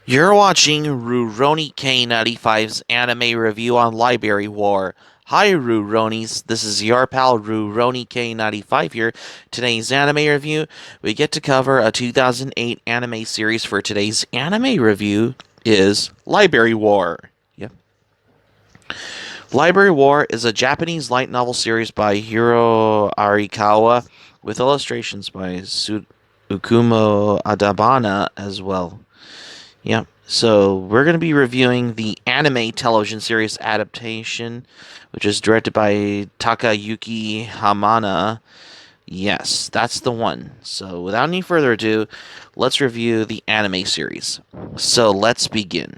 You're watching Rurouni K95's anime review on Library War. Hi Ruronis, this is your pal Rurouni K95 here. Today's anime review, we get to cover a 2008 anime series. For today's anime review is Library War. Yep. Library War is a Japanese light novel series by Hiro Arikawa with illustrations by Ukumo Adabana as well. Yeah. So we're going to be reviewing the anime television series adaptation, which is directed by Takayuki Hamana. Yes, that's the one. So without any further ado, let's review the anime series. So let's begin.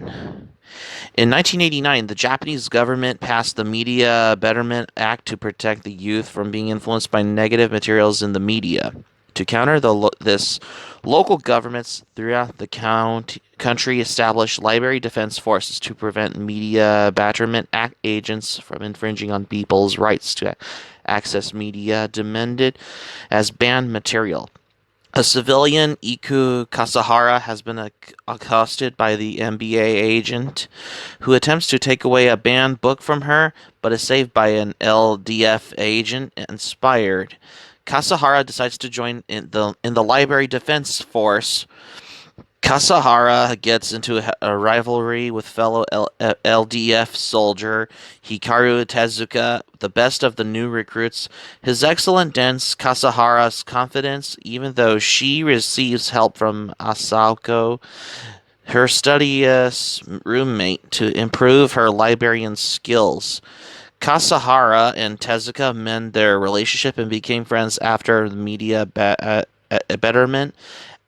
In 1989, the Japanese government passed the Media Betterment Act to protect the youth from being influenced by negative materials in the media. To counter this, local governments throughout the country established library defense forces to prevent Media Betterment Act agents from infringing on people's rights to access media deemed as banned material. A civilian, Iku Kasahara, has been accosted by the MBA agent who attempts to take away a banned book from her, but is saved by an LDF agent inspired. Kasahara decides to join in the library defense force. Kasahara gets into a rivalry with fellow LDF soldier Hikaru Tezuka, the best of the new recruits. His excellent dents Kasahara's confidence, even though she receives help from Asako, her studious roommate, to improve her librarian skills. Kasahara and Tezuka mend their relationship and became friends after the betterment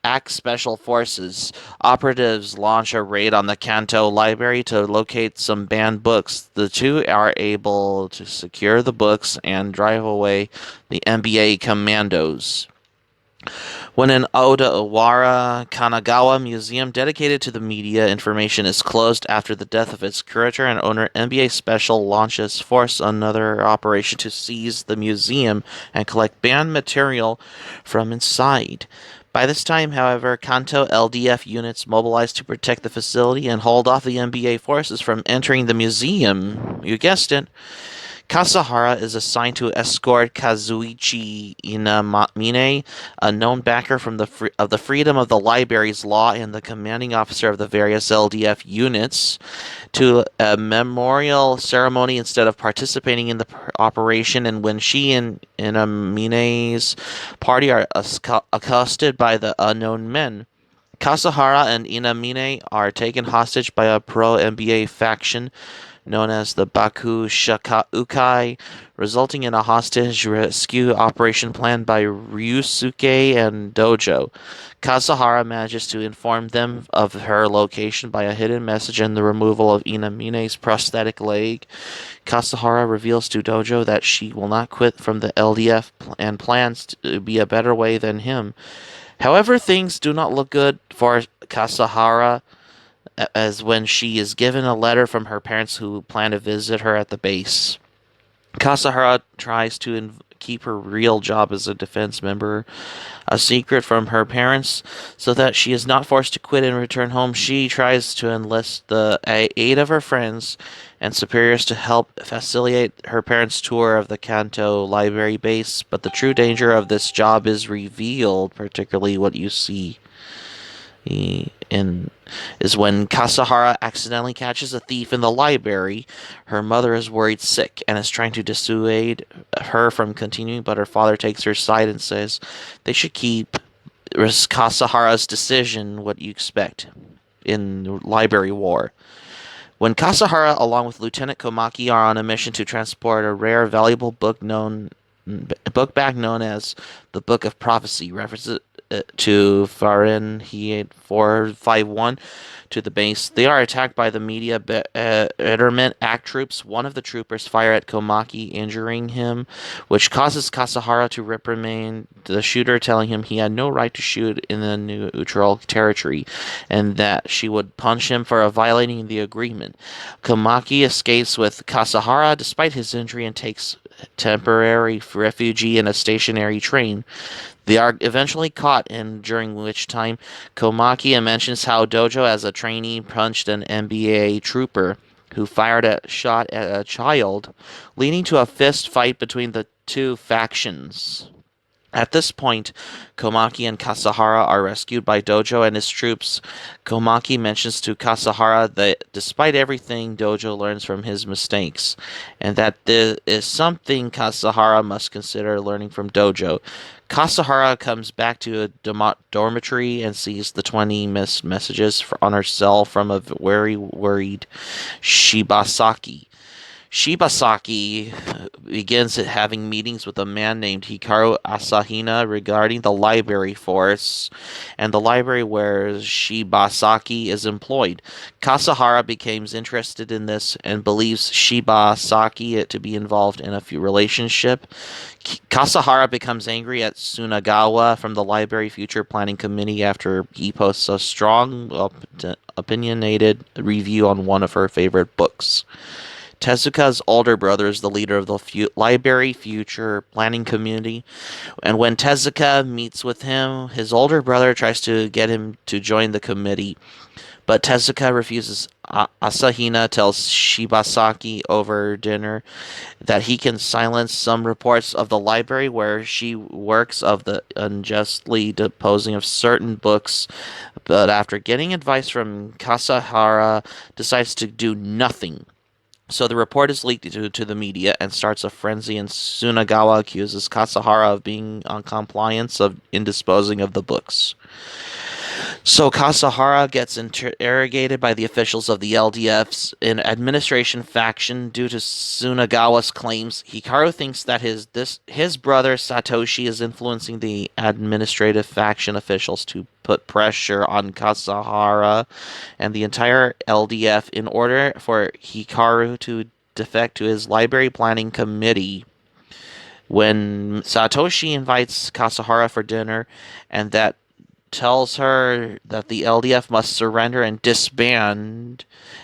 Act Special Forces operatives launch a raid on the Kanto Library to locate some banned books. The two are able to secure the books and drive away the MBA commandos. When an Odawara Kanagawa museum dedicated to the media information is closed after the death of its curator and owner, MBA Special launches force another operation to seize the museum and collect banned material from inside. By this time, however, Kanto LDF units mobilize to protect the facility and hold off the MBA forces from entering the museum. You guessed it. Kasahara is assigned to escort Kazuichi Inamine, a known backer of the Freedom of the Libraries law and the commanding officer of the various LDF units, to a memorial ceremony instead of participating in the operation. And when she and Inamine's party are accosted by the unknown men, Kasahara and Inamine are taken hostage by a pro-MBA faction known as the Baku Shaka Ukai, resulting in a hostage rescue operation planned by Ryusuke and Dojo. Kasahara manages to inform them of her location by a hidden message and the removal of Inamine's prosthetic leg. Kasahara reveals to Dojo that she will not quit from the LDF and plans to be a better way than him. However, things do not look good for Kasahara, as when she is given a letter from her parents who plan to visit her at the base. Kasahara tries to keep her real job as a defense member a secret from her parents so that she is not forced to quit and return home. She tries to enlist the aid of her friends and superiors to help facilitate her parents' tour of the Kanto Library base, but the true danger of this job is revealed, particularly what you see in is when Kasahara accidentally catches a thief in the library. Her mother is worried sick and is trying to dissuade her from continuing, but her father takes her side and says they should keep Kasahara's decision. What you expect in Library War. When Kasahara, along with Lieutenant Komaki, are on a mission to transport a rare, valuable book bag known as the Book of Prophecy, references to Fahrenheit 451 to the base. They are attacked by the Media Betterment Act troops. One of the troopers fire at Komaki, injuring him, which causes Kasahara to reprimand the shooter, telling him he had no right to shoot in the neutral territory, and that she would punch him for violating the agreement. Komaki escapes with Kasahara despite his injury and takes temporary refuge in a stationary train. They are eventually caught, and during which time Komaki mentions how Dojo, as a trainee, punched an NBA trooper who fired a shot at a child, leading to a fist fight between the two factions. At this point, Komaki and Kasahara are rescued by Dojo and his troops. Komaki mentions to Kasahara that despite everything, Dojo learns from his mistakes, and that there is something Kasahara must consider learning from Dojo. Kasahara comes back to a dormitory and sees the 20 missed messages on her cell from a very worried Shibasaki. Shibasaki begins having meetings with a man named Hikaru Asahina regarding the library force and the library where Shibasaki is employed. Kasahara becomes interested in this and believes Shibasaki to be involved in a relationship. Kasahara becomes angry at Sunagawa from the Library Future Planning Committee after he posts a strong, opinionated review on one of her favorite books. Tezuka's older brother is the leader of the Library Future Planning Committee, and when Tezuka meets with him, his older brother tries to get him to join the committee, but Tezuka refuses. Asahina tells Shibasaki over dinner that he can silence some reports of the library where she works of the unjustly disposing of certain books, but after getting advice from Kasahara, decides to do nothing. So the report is leaked to the media and starts a frenzy, and Sunagawa accuses Kasahara of being on compliance in disposing of the books. So Kasahara gets interrogated by the officials of the LDF's administration faction due to Sunagawa's claims. Hikaru thinks that his brother Satoshi is influencing the administrative faction officials to put pressure on Kasahara and the entire LDF in order for Hikaru to defect to his library planning committee. When Satoshi invites Kasahara for dinner and that tells her that the LDF must surrender and disband,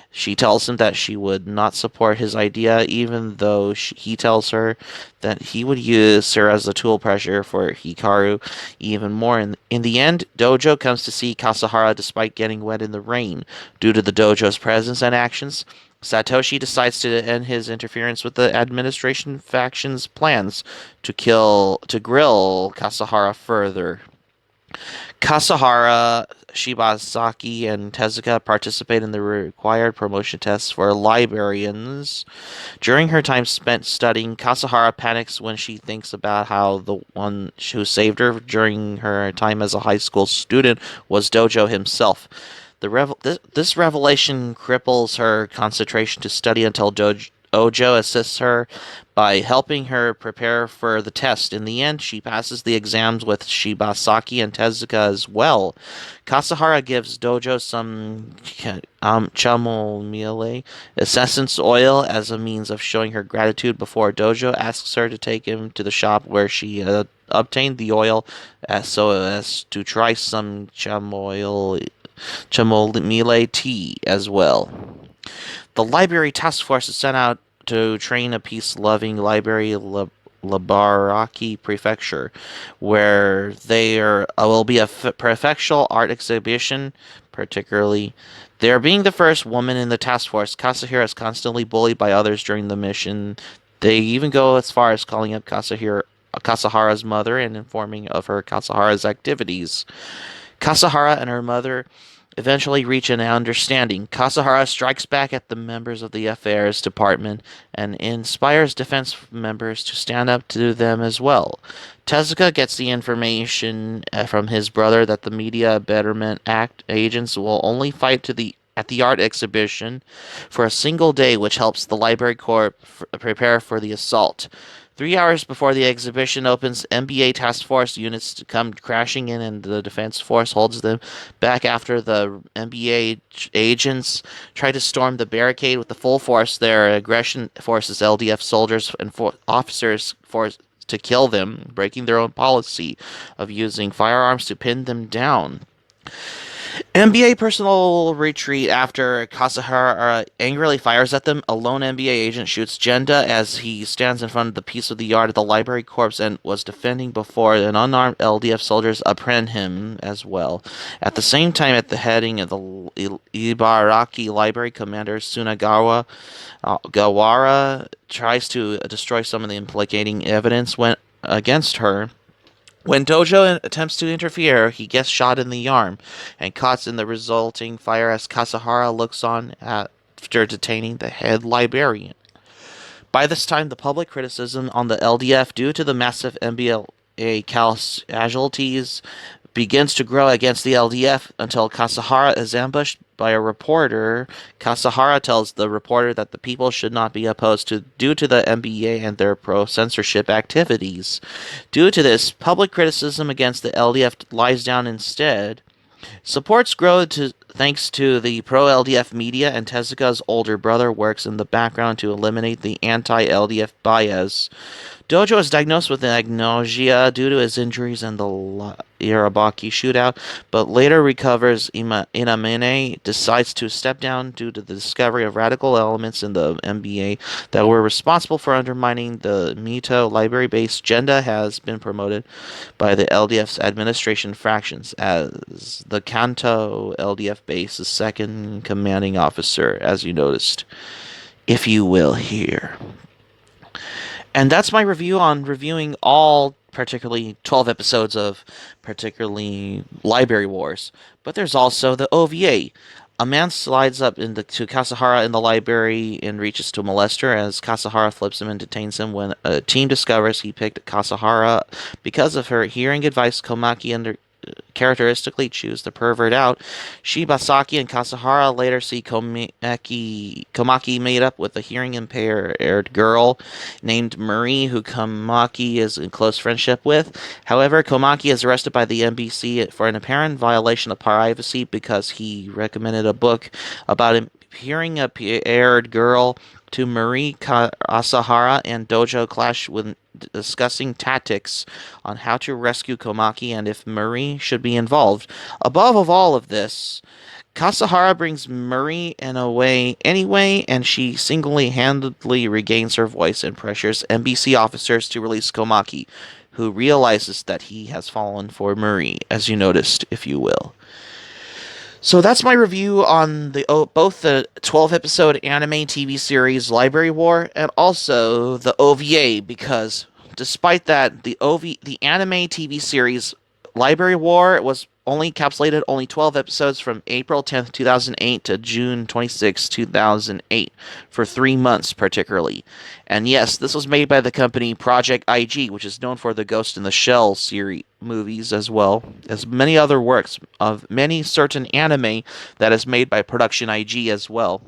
she tells him that she would not support his idea, even though he tells her that he would use her as a tool pressure for Hikaru even more. In the end, Dojo comes to see Kasahara despite getting wet in the rain. Due to the Dojo's presence and actions, Satoshi decides to end his interference with the administration faction's plans to grill Kasahara further. Kasahara, Shibasaki, and Tezuka participate in the required promotion tests for librarians. During her time spent studying, Kasahara panics when she thinks about how the one who saved her during her time as a high school student was Dojo himself. This revelation cripples her concentration to study until Dojo assists her by helping her prepare for the test. In the end, she passes the exams with Shibasaki and Tezuka as well. Kasahara gives Dojo some chamomile essence oil as a means of showing her gratitude before Dojo asks her to take him to the shop where she obtained the oil so as to try some chamomile tea as well. The library task force is sent out to train a peace-loving library Labaraki Prefecture, where there will be a prefectural art exhibition, particularly. There being the first woman in the task force, Kasahira is constantly bullied by others during the mission. They even go as far as calling up Kasahara's mother and informing of her Kasahara's activities. Kasahara and her mother eventually reach an understanding. Kasahara strikes back at the members of the affairs department and inspires defense members to stand up to them as well. Tezuka gets the information from his brother that the Media Betterment Act agents will only fight at the art exhibition for a single day, which helps the Library Corps prepare for the assault. 3 hours before the exhibition opens, NBA task force units come crashing in, and the defense force holds them back after the NBA agents try to storm the barricade with the full force. Their aggression forces LDF soldiers and officers to kill them, breaking their own policy of using firearms to pin them down. NBA personnel retreat after Kasahara angrily fires at them. A lone NBA agent shoots Jenda as he stands in front of the piece of the yard of the library corpse and was defending before an unarmed LDF soldiers apprehend him as well. At the same time, at the heading of the Ibaraki library, Commander Sunagawa Gawara tries to destroy some of the implicating evidence when against her. When Dojo attempts to interfere, he gets shot in the arm and caught in the resulting fire as Kasahara looks on after detaining the head librarian. By this time, the public criticism on the LDF due to the massive MBLA casualties begins to grow against the LDF until Kasahara is ambushed by a reporter. Kasahara tells the reporter that the people should not be opposed to due to the MBA and their pro-censorship activities. Due to this, public criticism against the LDF lies down instead. Supports grow thanks to the pro-LDF media, and Tezuka's older brother works in the background to eliminate the anti-LDF bias. Dojo is diagnosed with agnosia due to his injuries in the Irabaki shootout, but later recovers. Inamine decides to step down due to the discovery of radical elements in the MBA that were responsible for undermining the Mito library base. Jenda has been promoted by the LDF's administration fractions as the Kanto LDF base's second commanding officer, as you noticed, if you will, here. And that's my review on reviewing all particularly 12 episodes of particularly Library Wars. But there's also the OVA. A man slides up to Kasahara in the library and reaches to molest her as Kasahara flips him and detains him. When a team discovers he picked Kasahara because of her hearing advice, Komaki characteristically choose to pervert out. Shibasaki and Kasahara later see Komaki made up with a hearing impaired girl named Marie, who Komaki is in close friendship with. However, Komaki is arrested by the NBC for an apparent violation of privacy because he recommended a book about a hearing impaired girl to Marie Asahara, and Dojo clash with discussing tactics on how to rescue Komaki and if Marie should be involved. Above all of this, Kasahara brings Marie in a way anyway, and she single-handedly regains her voice and pressures NBC officers to release Komaki, who realizes that he has fallen for Marie, as you noticed, if you will. So that's my review on both the 12-episode anime TV series Library War and also the OVA, because despite that, the anime TV series Library War was only encapsulated only 12 episodes from April 10th, 2008 to June 26th, 2008 for 3 months particularly. And yes, this was made by the company Project IG, which is known for the Ghost in the Shell series movies as well as many other works of many certain anime that is made by Production IG as well.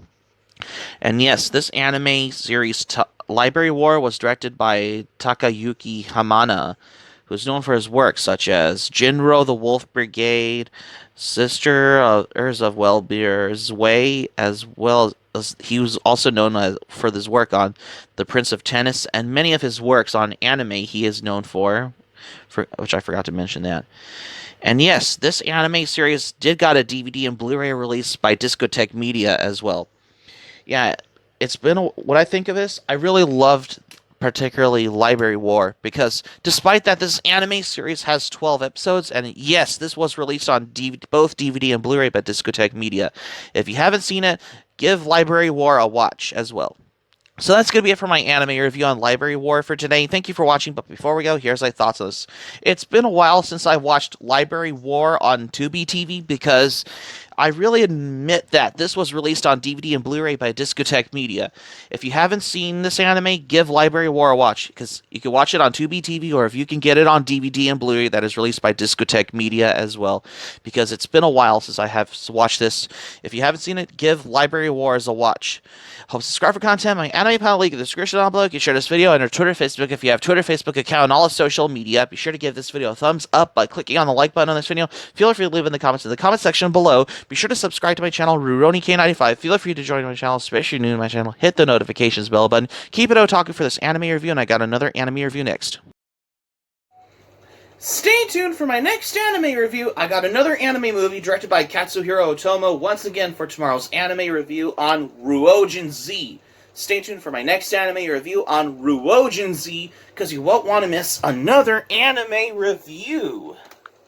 And yes, this anime series Library War was directed by Takayuki Hamana, who's known for his work such as Jinro the Wolf Brigade, Sisters of Wellbear's Way, as well as he was also known for his work on The Prince of Tennis, and many of his works on anime he is known for which I forgot to mention that. And yes, this anime series did got a DVD and Blu-ray release by Discotek Media as well. Yeah, it's been what I think of this. I really loved particularly Library War, because despite that this anime series has 12 episodes, and yes, this was released on both DVD and Blu-ray by Discotek Media. If you haven't seen it, give Library War a watch as well. So that's going to be it for my anime review on Library War for today. Thank you for watching, but before we go, here's my thoughts on this. It's been a while since I watched Library War on Tubi TV, because I really admit that this was released on DVD and Blu-ray by Discotek Media. If you haven't seen this anime, give Library War a watch, because you can watch it on Tubi TV, or if you can get it on DVD and Blu-ray, that is released by Discotek Media as well, because it's been a while since I have watched this. If you haven't seen it, give Library Wars a watch. Hope subscribe for content. My anime panel link in the description down below. You can share this video on our Twitter, Facebook. If you have Twitter, Facebook account, and all of social media, be sure to give this video a thumbs up by clicking on the like button on this video. Feel free to leave in the comments in the comment section below. Be sure to subscribe to my channel, RurouniK95. Feel free to join my channel, especially if you're new to my channel. Hit the notifications bell button. Keep it otaku for this anime review, and I got another anime review next. Stay tuned for my next anime review. I got another anime movie directed by Katsuhiro Otomo once again for tomorrow's anime review on Ryujin Z. Stay tuned for my next anime review on Ryujin Z, because you won't want to miss another anime review.